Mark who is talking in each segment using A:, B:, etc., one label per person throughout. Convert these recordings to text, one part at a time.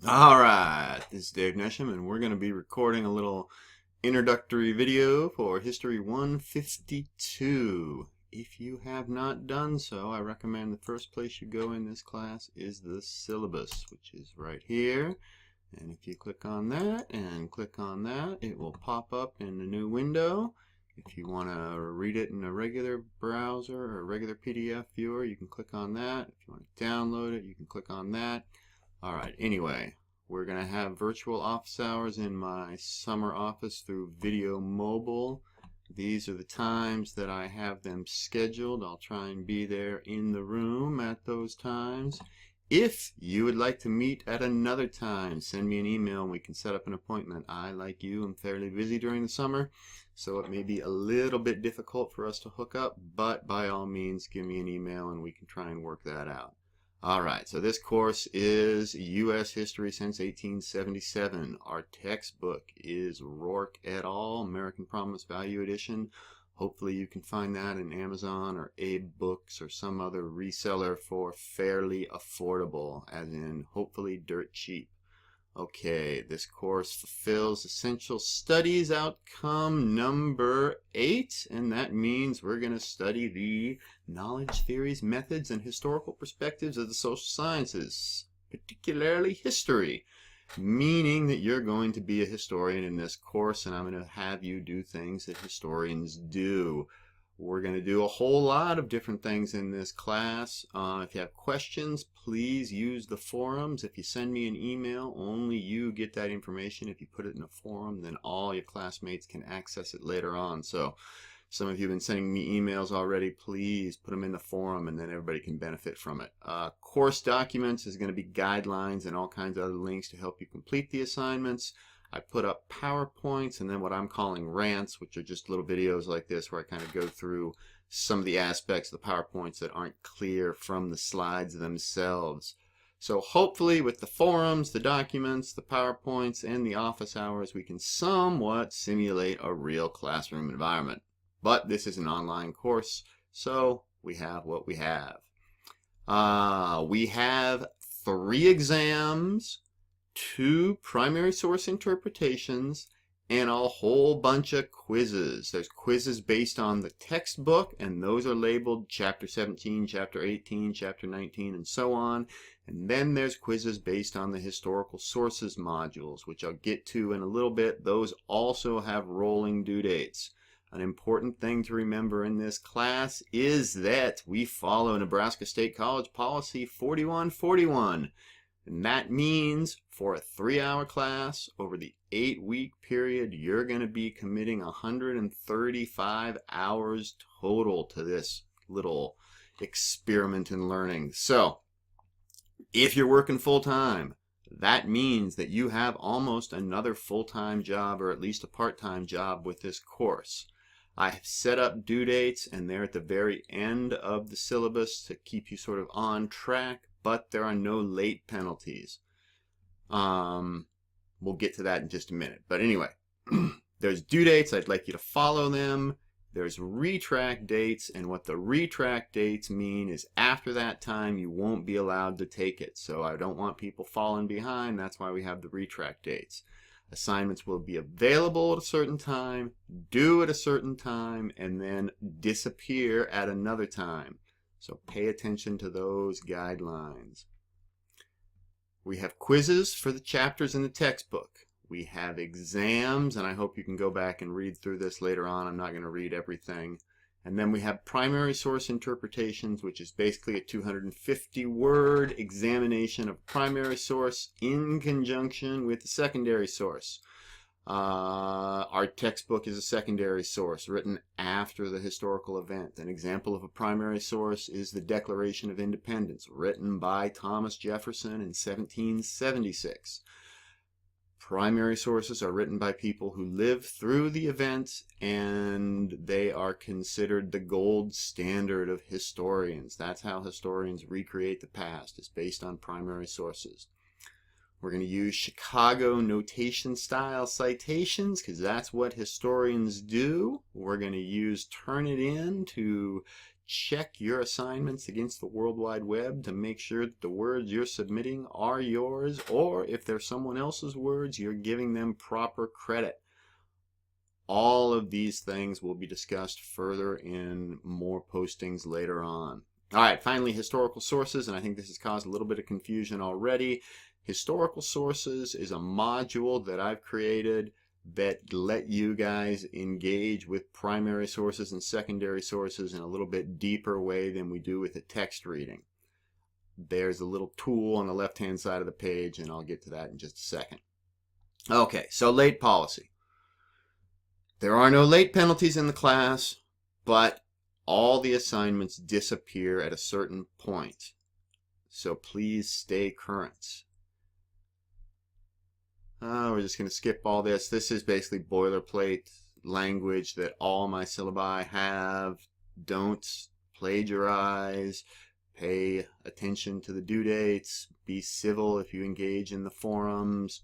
A: Alright, this is Dave Nesham, and we're going to be recording a little introductory video for History 152. If you have not done so, I recommend the first place you go in this class is the syllabus, which is right here. And if you click on that and click on that, it will pop up in a new window. If you want to read it in a regular browser or a regular PDF viewer, you can click on that. If you want to download it, you can click on that. Alright, anyway, we're going to have virtual office hours in my summer office through Video Mobile. These are the times that I have them scheduled. I'll try and be there in the room at those times. If you would like to meet at another time, send me an email and we can set up an appointment. I, like you, am fairly busy during the summer, so it may be a little bit difficult for us to hook up, but by all means, give me an email and we can try and work that out. Alright, so this course is U.S. History since 1877. Our textbook is Rourke et al., American Promise Value Edition. Hopefully you can find that in Amazon or Abe Books or some other reseller for fairly affordable, as in hopefully dirt cheap. Okay, this course fulfills essential studies outcome number 8, and that means we're going to study the knowledge, theories, methods, and historical perspectives of the social sciences, particularly history, meaning that you're going to be a historian in this course, and I'm going to have you do things that historians do. We're going to do a whole lot of different things in this class. If you have questions, please use the forums. If you send me an email, only you get that information. If you put it in a forum, then all your classmates can access it later on. So some of you have been sending me emails already. Please put them in the forum, and then everybody can benefit from it. Course documents is going to be guidelines and all kinds of other links to help you complete the assignments. I put up PowerPoints and then what I'm calling rants, which are just little videos like this where I kind of go through some of the aspects of the PowerPoints that aren't clear from the slides themselves. So hopefully with the forums, the documents, the PowerPoints, and the office hours, we can somewhat simulate a real classroom environment. But this is an online course, so we have what we have. We have 3 exams, 2 primary source interpretations, and a whole bunch of quizzes. There's quizzes based on the textbook, and those are labeled Chapter 17, Chapter 18, Chapter 19, and so on. And then there's quizzes based on the historical sources modules, which I'll get to in a little bit. Those also have rolling due dates. An important thing to remember in this class is that we follow Nebraska State College Policy 4141. And that means for a 3-hour class over the 8-week period, you're going to be committing 135 hours total to this little experiment in learning. So, if you're working full-time, that means that you have almost another full-time job or at least a part-time job with this course. I have set up due dates, and they're at the very end of the syllabus to keep you sort of on track. But there are no late penalties. We'll get to that in just a minute. But anyway, there's due dates. I'd like you to follow them. There's retract dates, and what the retract dates mean is after that time you won't be allowed to take it. So I don't want people falling behind. That's why we have the retract dates. Assignments will be available at a certain time, due at a certain time, and then disappear at another time. So pay attention to those guidelines. We have quizzes for the chapters in the textbook. We have exams, and I hope you can go back and read through this later on. I'm not going to read everything. And then we have primary source interpretations, which is basically a 250-word examination of primary source in conjunction with the secondary source. Our textbook is a secondary source written after the historical event. An example of a primary source is the Declaration of Independence, written by Thomas Jefferson in 1776. Primary sources are written by people who lived through the event, and they are considered the gold standard of historians. That's how historians recreate the past. It's based on primary sources. We're going to use Chicago notation style citations because that's what historians do. We're going to use Turnitin to check your assignments against the World Wide Web to make sure that the words you're submitting are yours, or if they're someone else's words, you're giving them proper credit. All of these things will be discussed further in more postings later on. All right, finally, historical sources, and I think this has caused a little bit of confusion already. Historical sources is a module that I've created that let you guys engage with primary sources and secondary sources in a little bit deeper way than we do with a text reading. There's a little tool on the left-hand side of the page, and I'll get to that in just a second. Okay, so late policy. There are no late penalties in the class, but all the assignments disappear at a certain point. So please stay current. We're just going to skip all this. This is basically boilerplate language that all my syllabi have. Don't plagiarize. Pay attention to the due dates. Be civil if you engage in the forums.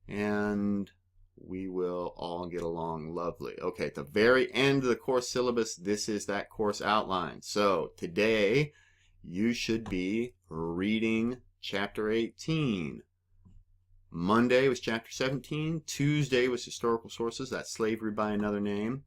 A: And we will all get along lovely. Okay, at the very end of the course syllabus, this is that course outline. So today, you should be reading Chapter 18. Monday was Chapter 17. Tuesday was Historical Sources. That's Slavery by Another Name.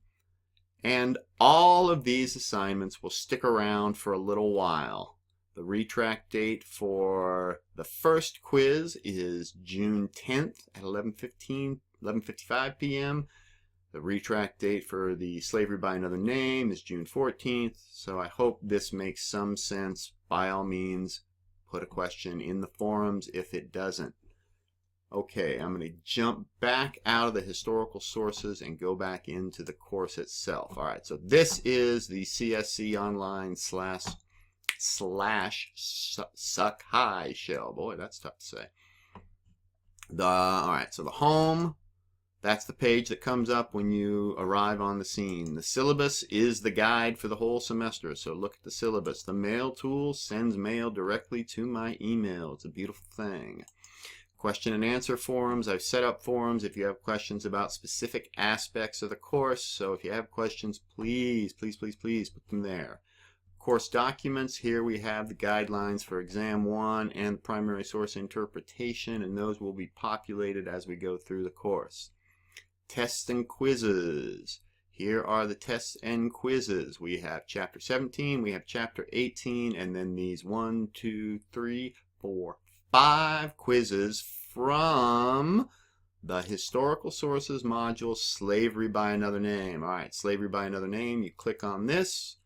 A: And all of these assignments will stick around for a little while. The retract date for the first quiz is June 10th at 11:55 p.m. The retract date for the Slavery by Another Name is June 14th. So I hope this makes some sense. By all means, put a question in the forums if it doesn't. Okay, I'm going to jump back out of the historical sources and go back into the course itself. All right, so this is the CSC Online /Sakai shell. Boy, that's tough to say. All right, so the home, that's the page that comes up when you arrive on the scene. The syllabus is the guide for the whole semester, so look at the syllabus. The mail tool sends mail directly to my email. It's a beautiful thing. Question and answer forums. I've set up forums if you have questions about specific aspects of the course. So if you have questions, please, please, please, please put them there. Course documents. Here we have the guidelines for Exam 1 and the primary source interpretation, and those will be populated as we go through the course. Tests and quizzes. Here are the tests and quizzes. We have Chapter 17, we have Chapter 18, and then these 1, 2, 3, 4, 5 quizzes from the Historical Sources module, Slavery by Another Name. All right, Slavery by Another Name, you click on this,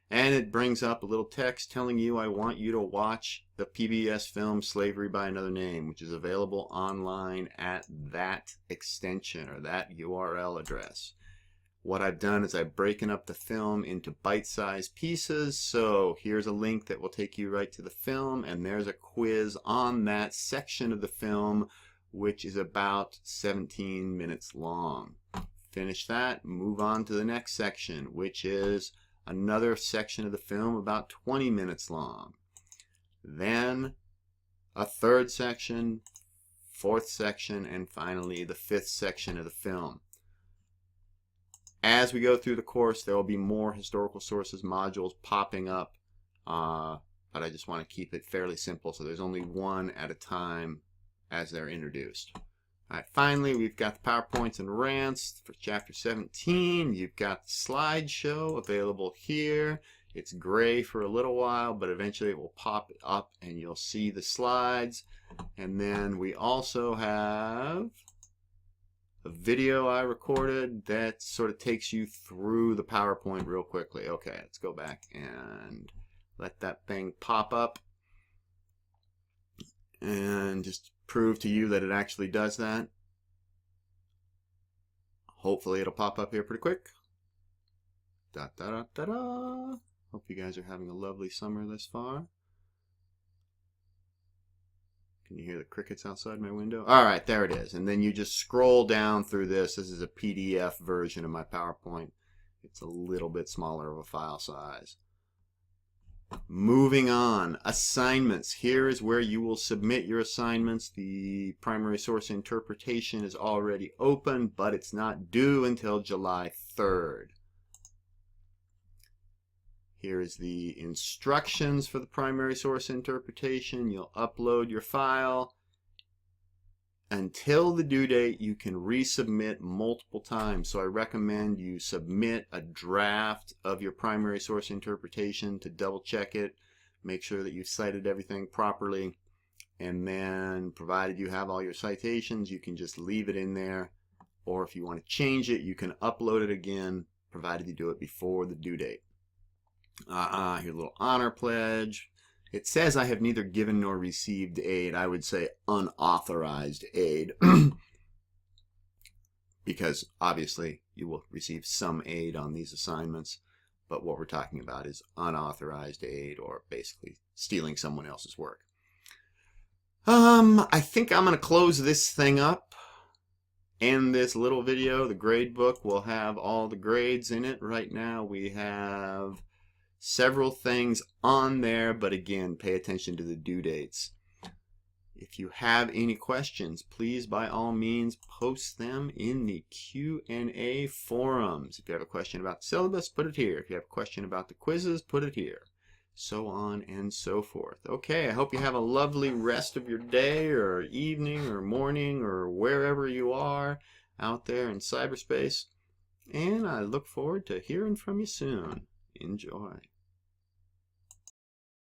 A: and it brings up a little text telling you I want you to watch the PBS film Slavery by Another Name, which is available online at that extension or that URL address. What I've done is I've broken up the film into bite-sized pieces. So here's a link that will take you right to the film, and there's a quiz on that section of the film, which is about 17 minutes long. Finish that, move on to the next section, which is another section of the film about 20 minutes long. Then a third section, fourth section, and finally the fifth section of the film. As we go through the course, there will be more historical sources modules popping up, but I just want to keep it fairly simple, so there's only one at a time as they're introduced. All right, finally, we've got the PowerPoints and rants for Chapter 17. You've got the slideshow available here. It's gray for a little while, but eventually it will pop up and you'll see the slides. And then we also have a video I recorded that sort of takes you through the PowerPoint real quickly. Okay, let's go back and let that thing pop up and just prove to you that it actually does that. Hopefully it'll pop up here pretty quick. Da da da da da. Hope you guys are having a lovely summer this far. Can you hear the crickets outside my window? All right, there it is. And then you just scroll down through this. This is a PDF version of my PowerPoint. It's a little bit smaller of a file size. Moving on, assignments. Here is where you will submit your assignments. The primary source interpretation is already open, but it's not due until July 3rd. Here is the instructions for the primary source interpretation. You'll upload your file. Until the due date, you can resubmit multiple times. So I recommend you submit a draft of your primary source interpretation to double check it. Make sure that you've cited everything properly. And then, provided you have all your citations, you can just leave it in there. Or if you want to change it, you can upload it again, provided you do it before the due date. Here's a little honor pledge. It says I have neither given nor received aid. I would say unauthorized aid. Because obviously you will receive some aid on these assignments. But what we're talking about is unauthorized aid, or basically stealing someone else's work. I think I'm going to close this thing up. In this little video, the grade book will have all the grades in it. Right now we have several things on there, but again, pay attention to the due dates. If you have any questions, please by all means post them in the Q&A forums. If you have a question about the syllabus, put it here. If you have a question about the quizzes, put it here. So on and so forth. Okay, I hope you have a lovely rest of your day or evening or morning or wherever you are out there in cyberspace. And I look forward to hearing from you soon. Enjoy.